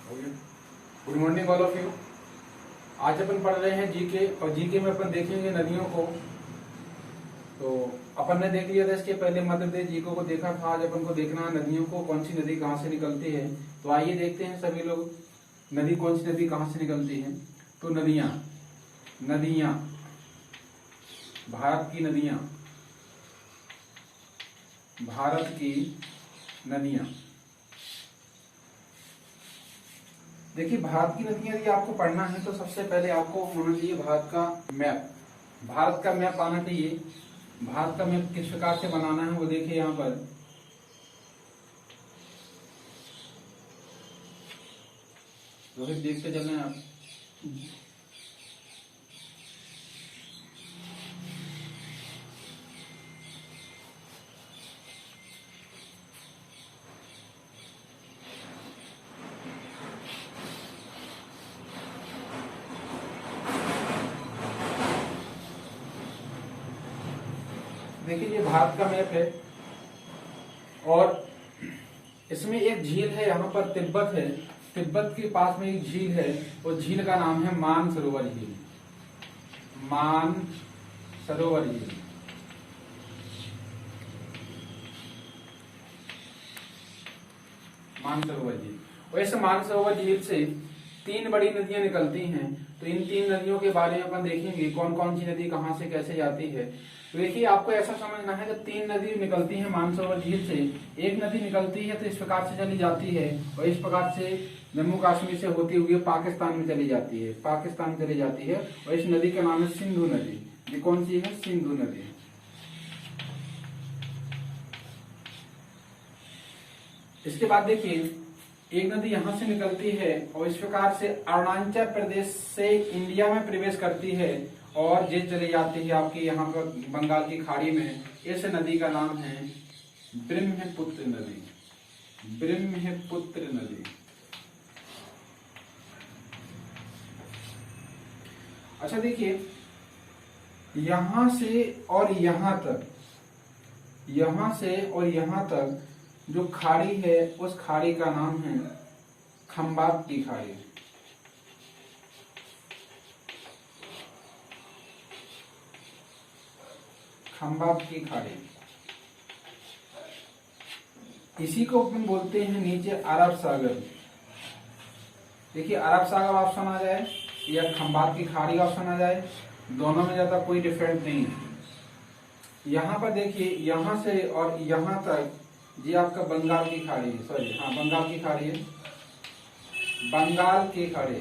Good morning all of you. आज अपन पढ़ रहे हैं जीके और जीके में अपन देखेंगे नदियों को। तो अपन ने देख लिया था इसके पहले मध्य प्रदेश जीको को देखा था। आज अपन को देखना है नदियों को, कौन सी नदी कहाँ से निकलती है। तो आइए देखते हैं सभी लोग, नदी कौन सी नदी कहाँ से निकलती है। तो नदियां नदियां भारत की नदियां, भारत की नदियां। देखिए भारत की नदियां यदि आपको पढ़ना है तो सबसे पहले आपको होना चाहिए भारत का मैप। भारत का मैप आना चाहिए। भारत का मैप किस प्रकार से बनाना है वो देखिए यहाँ पर। रोहित देखते चल रहे हैं आप। देखिए ये भारत का मैप है और इसमें एक झील है, यहाँ पर तिब्बत है। तिब्बत के पास में एक झील है और झील का नाम है मानसरोवर झील। मानसरोवर झील। मानसरोवर झील। और इस मानसरोवर झील से तीन बड़ी नदियां निकलती हैं। तो इन तीन नदियों के बारे में अपन देखेंगे कौन कौन सी नदी कहाँ से कैसे जाती है। तो देखिए आपको ऐसा समझना है जब तीन नदी निकलती है मानसरोवर झील से, एक नदी निकलती है तो इस प्रकार से चली जाती है और इस प्रकार से जम्मू कश्मीर से होती हुई पाकिस्तान में चली जाती है। पाकिस्तान में चली जाती है और इस नदी का नाम है सिंधु नदी। ये कौन सी है? सिंधु नदी। इसके बाद देखिए एक नदी यहां से निकलती है और इस प्रकार से अरुणाचल प्रदेश से इंडिया में प्रवेश करती है और ये चली जाती है आपकी यहाँ पर बंगाल की खाड़ी में। इस नदी का नाम है ब्रह्मपुत्र नदी। ब्रह्मपुत्र नदी। अच्छा देखिए यहां से और यहां तक, यहां से और यहां तक जो खाड़ी है उस खाड़ी का नाम है खंबात की खाड़ी। खंबात की खाड़ी। इसी को अपन बोलते हैं नीचे अरब सागर। देखिए अरब सागर ऑप्शन आ जाए या खंबात की खाड़ी ऑप्शन आ जाए, दोनों में ज्यादा कोई डिफरेंस नहीं है। यहां पर देखिए यहां से और यहां तक ये आपका बंगाल की खाड़ी है। सॉरी, हाँ बंगाल की खाड़ी है। बंगाल की खाड़ी।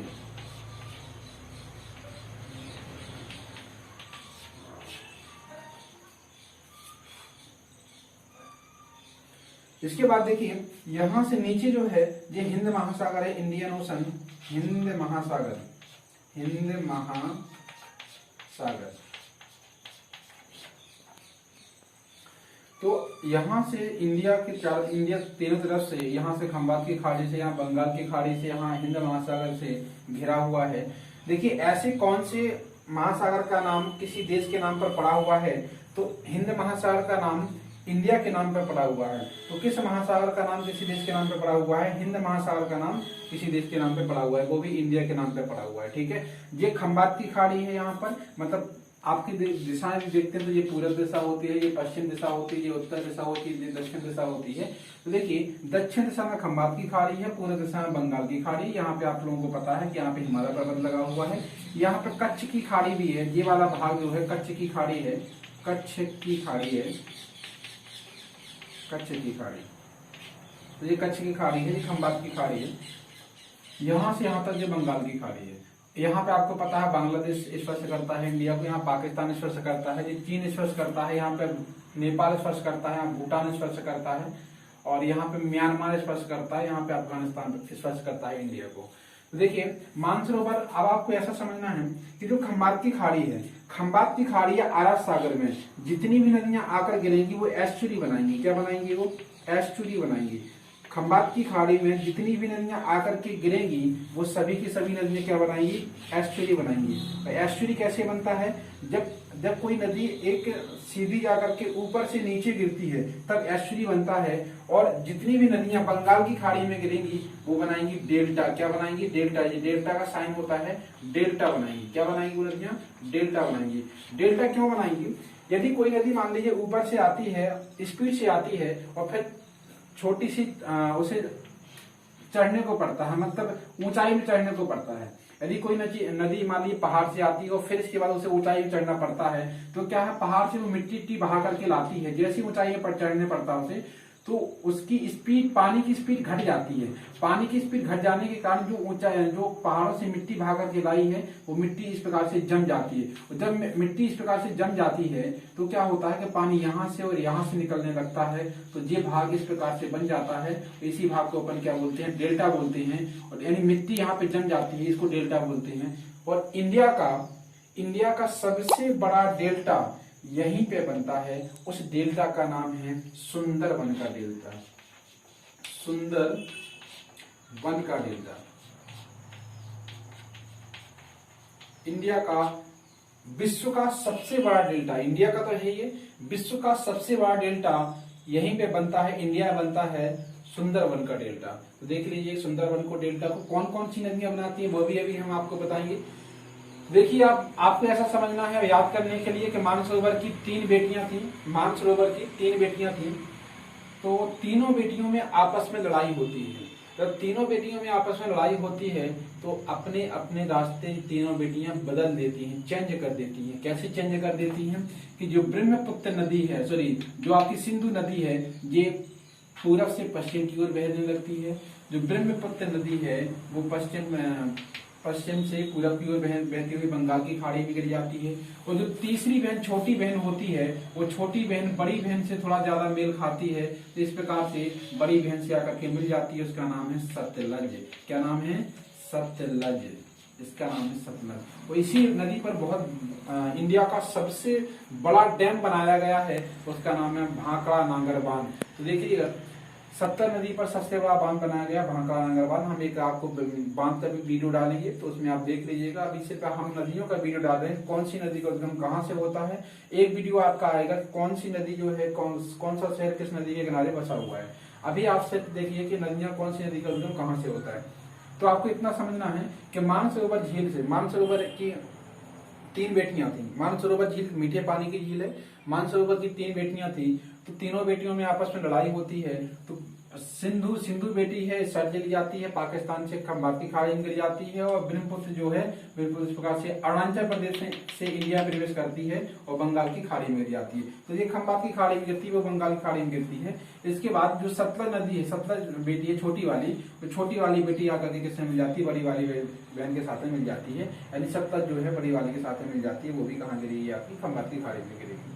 इसके बाद देखिए यहां से नीचे जो है ये हिंद महासागर है, इंडियन ओशन। हिंद महासागर। हिंद महासागर। तो यहां से इंडिया तीनों तरफ से, यहां से खंबात की खाड़ी से, यहाँ बंगाल की खाड़ी से, यहाँ हिंद महासागर से घिरा हुआ है। देखिए ऐसे कौन से महासागर का नाम किसी देश के नाम पर पड़ा हुआ है? तो हिंद महासागर का नाम इंडिया के नाम पर पड़ा हुआ है। तो किस महासागर का नाम किसी देश के नाम पर पड़ा हुआ है? हिंद महासागर का नाम किसी देश के नाम पर पड़ा हुआ है, वो भी इंडिया के नाम पर पड़ा हुआ है। ठीक है, ये खंबात की खाड़ी है। यहाँ पर मतलब आपकी दिशाएं भी देखते हैं तो ये पूरब दिशा होती है, ये पश्चिम दिशा होती है, ये उत्तर दिशा होती है, ये दक्षिण दिशा होती है। तो देखिए दक्षिण दिशा में खंबात की खाड़ी है, पूर्व दिशा में बंगाल की खाड़ी। यहाँ पे आप लोगों को पता है कि यहाँ पे हिमालय पर्वत लगा हुआ है। यहाँ पे कच्छ की खाड़ी भी है। ये वाला भाग जो है कच्छ की खाड़ी है। कच्छ की खाड़ी है। कच्छ की खाड़ी। तो ये कच्छ की खाड़ी है, ये खंबात की खाड़ी है। यहां से यहां तक ये बंगाल की खाड़ी है। यहाँ पे आपको पता है बांग्लादेश स्पर्श करता है इंडिया को, यहाँ पाकिस्तान स्पर्श करता है, ये चीन स्पर्श करता है, यहाँ पे नेपाल स्पर्श करता है, यहाँ भूटान स्पर्श करता है और यहाँ पे म्यांमार स्पर्श करता है, यहाँ पे अफगानिस्तान स्पर्श करता है इंडिया को। तो देखिए मानसरोवर, अब आपको ऐसा समझना है कि जो खंबात की खाड़ी है, खंबात की खाड़ी या अरब सागर में जितनी भी नदियां आकर गिरेंगी वो एस्चुरी बनाएंगी। क्या बनाएंगी? वो एस्चुरी बनाएंगी। खंबात की खाड़ी में जितनी भी नदियां आकर के गिरेंगी वो सभी की सभी नदियां क्या बनाएंगी, एस्चुरी बनाएंगी। एस्चुरी कैसे बनता है, जब जब कोई नदी एक सीधी जाकर के ऊपर से नीचे गिरती है तब एस्चुरी बनता है। और जितनी भी नदियां बंगाल की खाड़ी में गिरेंगी वो बनाएंगी डेल्टा। क्या बनाएंगी, डेल्टा। ये डेल्टा का साइन होता है, डेल्टा बनाएंगी। क्या बनाएंगी वो नदियां, डेल्टा बनाएंगी। डेल्टा क्यों बनाएंगी, यदि कोई नदी मान लीजिए ऊपर से आती है, स्पीड से आती है और फिर छोटी सी उसे चढ़ने को पड़ता है, मतलब ऊंचाई में चढ़ने को पड़ता है। यदि कोई नदी मान लीजिए पहाड़ से आती है और फिर इसके बाद उसे ऊंचाई में चढ़ना पड़ता है, तो क्या है, पहाड़ से वो मिट्टी बहा करके लाती है। जैसी ऊंचाई पर चढ़ने पड़ता है उसे, तो उसकी स्पीड, पानी की स्पीड घट जाती है। पानी की स्पीड घट जाने के कारण जो पहाड़ों से मिट्टी बहा करके लाई है वो मिट्टी इस प्रकार से जम जाती है। और जब मिट्टी इस प्रकार से जम जाती है तो क्या होता है कि पानी यहाँ से और यहाँ से निकलने लगता है, तो ये भाग इस प्रकार से बन जाता है। इसी भाग को अपन क्या बोलते हैं, डेल्टा बोलते हैं। और यानी मिट्टी यहाँ पे जम जाती है, इसको डेल्टा बोलते हैं। और इंडिया का सबसे बड़ा डेल्टा यहीं पे बनता है, उस डेल्टा का नाम है सुंदरबन का डेल्टा। सुंदरबन का डेल्टा इंडिया का, विश्व का सबसे बड़ा डेल्टा, इंडिया का तो है ये, विश्व का सबसे बड़ा डेल्टा यहीं पे बनता है, इंडिया बनता है सुंदरबन का डेल्टा। तो देख लीजिए सुंदरबन को, डेल्टा को कौन कौन सी नदियां बनाती है वो भी अभी हम आपको बताएंगे। देखिए आपको ऐसा समझना है, याद करने के लिए कि मानसरोवर की 3 बेटियां थी, मानसरोवर की 3 बेटियां थी। तो तीनों बेटियों में आपस में लड़ाई होती है। जब तीनों बेटियों में आपस में लड़ाई होती है तो अपने अपने रास्ते तीनों बेटियां बदल देती हैं, चेंज कर देती हैं। कैसे चेंज कर देती हैं कि जो ब्रह्मपुत्र नदी है, सॉरी जो आपकी सिंधु नदी है, ये पूरब से पश्चिम की ओर बहने लगती है। जो ब्रह्मपुत्र नदी है वो पश्चिम से पूरब की ओर बहती हुई बंगाल की खाड़ी में गिर जाती है। और जो तीसरी बहन, छोटी बहन होती है, वो छोटी बहन बड़ी बहन से थोड़ा ज्यादा मेल खाती है, तो इस प्रकार से बड़ी बहन से आकर के मिल जाती है। उसका नाम है सतलज। क्या नाम है, सतलज। इसका नाम है सतलज। तो इसी नदी पर बहुत इंडिया का सबसे बड़ा डैम बनाया गया है, उसका नाम है भाखड़ा नांगर बांध। तो देखिएगा 70 नदी पर सबसे बड़ा बांध बनाया गया भाखड़ा नांगर बांध। हम एक आपको बांध का भी वीडियो डालेंगे, तो उसमें आप देख लीजिएगा। अभी सिर्फ हम नदियों का वीडियो डाल रहे हैं, कौन सी नदी का उद्गम कहाँ से होता है। एक वीडियो आपका आएगा कौन सी नदी जो है, कौन सा शहर किस नदी के किनारे बसा हुआ है। अभी आप सिर्फ देखिए कि नदियां, कौन सी नदी का उद्गम कहाँ से होता है। तो आपको इतना समझना है कि मानसरोवर झील से, मानसरोवर की 3 बेटियां थी। मानसरोवर झील मीठे पानी की झील है। मानसरोवर की 3 बेटियां थी, तो तीनों बेटियों में आपस में लड़ाई होती है। तो सिंधु बेटी है, सर चली जाती है, पाकिस्तान से खंबात की खाड़ी में गिर जाती है। और ब्रह्मपुत्र जो है, ब्रह्मपुत्र इस प्रकार से अरुणाचल प्रदेश से इंडिया में प्रवेश करती है और बंगाल की खाड़ी में गिर जाती है। तो ये खंबात की खाड़ी में गिरती है, वो बंगाल की खाड़ी में गिरती है। इसके बाद जो सतलज नदी है, सतलज बेटी है छोटी वाली, तो छोटी वाली बेटी आकर के किससे मिल जाती है, बड़ी वाली बहन के साथ में मिल जाती है। यानी सतलज जो है बड़ी वाली के साथ में मिल जाती है, वो भी कहाँ गिरी है, आपकी खंबात की खाड़ी में गिरेगी।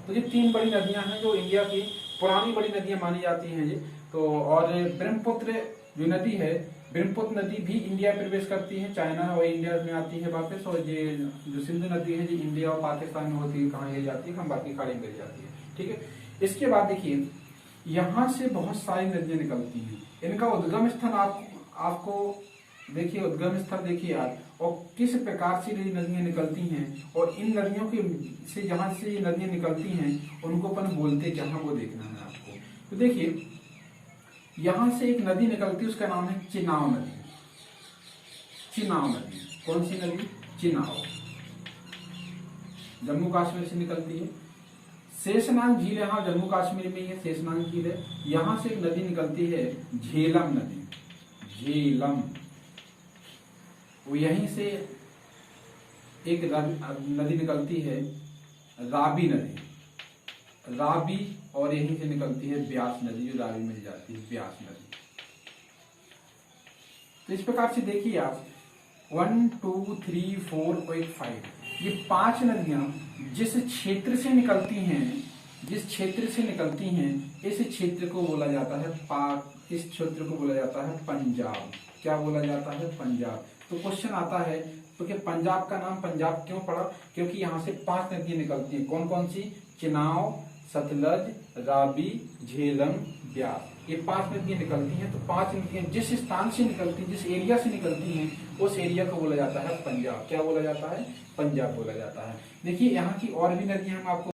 तो ये 3 बड़ी नदियां हैं जो इंडिया की पुरानी बड़ी नदियां मानी जाती हैं ये। तो और ब्रह्मपुत्र जो नदी है, ब्रह्मपुत्र नदी भी इंडिया में प्रवेश करती है, चाइना और इंडिया में आती है वापस। और ये जो सिंधु नदी है जो इंडिया और पाकिस्तान में होती है, कहाँ गिर जाती है, खंबात की खाड़ी में गिर जाती है। ठीक है, इसके बाद देखिए यहाँ से बहुत सारी नदियां निकलती हैं। इनका उद्गम स्थान आपको देखिए, उद्गम स्थल देखिए आप, और किस प्रकार से ये नदियां निकलती हैं, और इन नदियों के से जहां से ये नदियां निकलती हैं उनको अपन बोलते क्या हैं वो देखना है आपको। तो देखिए यहां से एक नदी निकलती है, उसका नाम है चिनाव नदी। चिनाव नदी कौन सी नदी, चिनाव, जम्मू कश्मीर से निकलती है। शेषनाग झील यहाँ जम्मू कश्मीर में ही है, शेषनाग झील है। यहां से एक नदी निकलती है झेलम नदी, झेलम। वो यहीं से एक नदी निकलती है राबी नदी, राबी, और यहीं से निकलती है ब्यास नदी, जो राबी मिल जाती है, ब्यास नदी। तो इस प्रकार से देखिए आप 1 2 3 4 और 5, ये 5 नदियां जिस क्षेत्र से निकलती हैं, जिस क्षेत्र से निकलती हैं, इस क्षेत्र को बोला जाता है इस क्षेत्र को बोला जाता है पंजाब। क्या बोला जाता है, पंजाब। तो क्वेश्चन आता है तो कि पंजाब का नाम पंजाब क्यों पड़ा, क्योंकि यहाँ से 5 नदियां निकलती हैं। कौन कौन सी, चिनाव, सतलज, रावी, झेलम, ब्यास, ये 5 नदियां निकलती हैं। तो 5 नदियां जिस स्थान से निकलती, जिस एरिया से निकलती हैं, उस एरिया को बोला जाता है पंजाब। क्या बोला जाता है? पंजाब बोला जाता है। देखिए यहाँ की और भी नदियां हम आपको